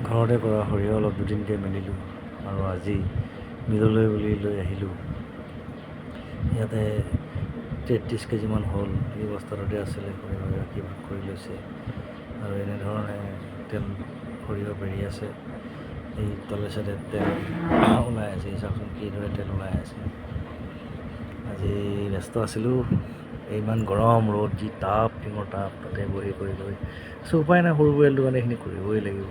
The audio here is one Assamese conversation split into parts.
ঘৰতে কৰা সৰিয়হ অলপ দুদিনকৈ মেলিলোঁ আৰু আজি মিললৈ বুলি লৈ আহিলোঁ। ইয়াতে 33 কেজিমান হ'ল। এই বস্তাটোতে আছিলে সৰিয়হ কি ভাগ কৰি লৈছে আৰু এনেধৰণে তেল সৰিয়হ বেৰি আছে। এই তলে চাইডে তেল ওলাই আছে, চাওকচোন কিদৰে তেল ওলাই আছে। আজি ব্যস্ত আছিলোঁ, ইমান গৰম ৰ'দ, যি তাপ টিঙৰ তাপ, তাতে বহি কৰি লৈ উপায় নাই, সৰু পৰিয়ালটো কাৰণে এইখিনি কৰিবই লাগিব।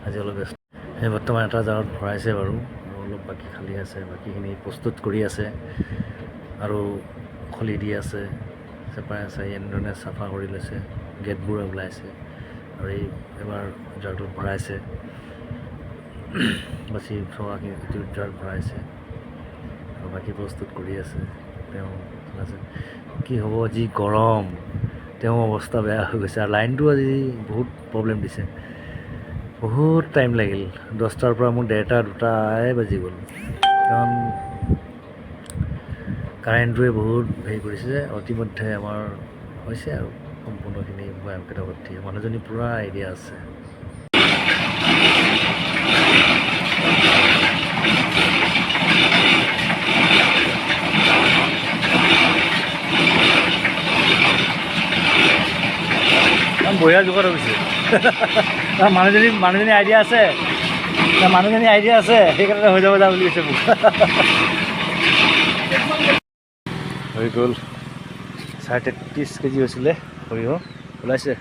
আজি অলপ ব্যস্ত। সেই বৰ্তমান এটা জাৰত ভৰাইছে বাৰু, আৰু অলপ বাকী খালী আছে, বাকীখিনি প্ৰস্তুত কৰি আছে আৰু খলি দি আছে, চেপাই আছে, এনেধৰণে চাফা কৰি লৈছে, গেটবোৰ ওলাইছে আৰু এবাৰ জাৰটোত ভৰাইছে, বাচি থকাখিনি ইটো জাৰত ভৰাইছে আৰু বাকী প্ৰস্তুত কৰি আছে। তেওঁ আছে কি হ'ব, যি গৰম, তেওঁ অৱস্থা বেয়া হৈ গৈছে। আৰু লাইনটো আজি বহুত প্ৰব্লেম দিছে, বহুত টাইম লাগিল। 10টাৰ পৰা মোৰ 1:30 2টাই বাজি গ'ল, কাৰণ কাৰেণ্টটোৱে বহুত হেৰি কৰিছে যে। অতিমধ্যে আমাৰ হৈছে আৰু সম্পূৰ্ণখিনি ভয়ংকৰৱৰ্তী। মানুহজনী পূৰা আইডিয়া আছে। বঢ়িয়া জোখত হৈছে। মানুহজনী আইডিয়া আছে, মানুহজনী আইডিয়া আছে, সেইকাৰণে হৈ যাব যা বুলি কৈছে মোক। হৈ গ'ল 33.5 কেজি হৈছিলে সৰিয়হ, ওলাইছে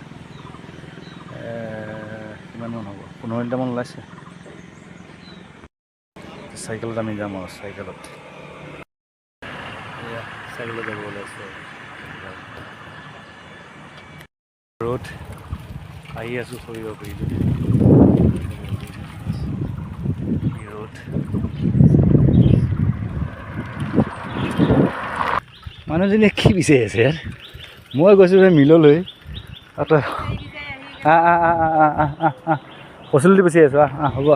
কিমানমান হ'ব, 15 লিটাৰমান ওলাইছে। চাইকেলত আমি যাম আৰু চাইকেলত যাব ওলাইছে। ৰ'দ আহি আছোঁ সৰিয়হ কৰি ৰ'দ। মানুহজনীয়ে কি বিচাৰি আছে? মই গৈছোঁ মিললৈ, তই কচুলতি বিচাৰি আছোঁ। হ'ব।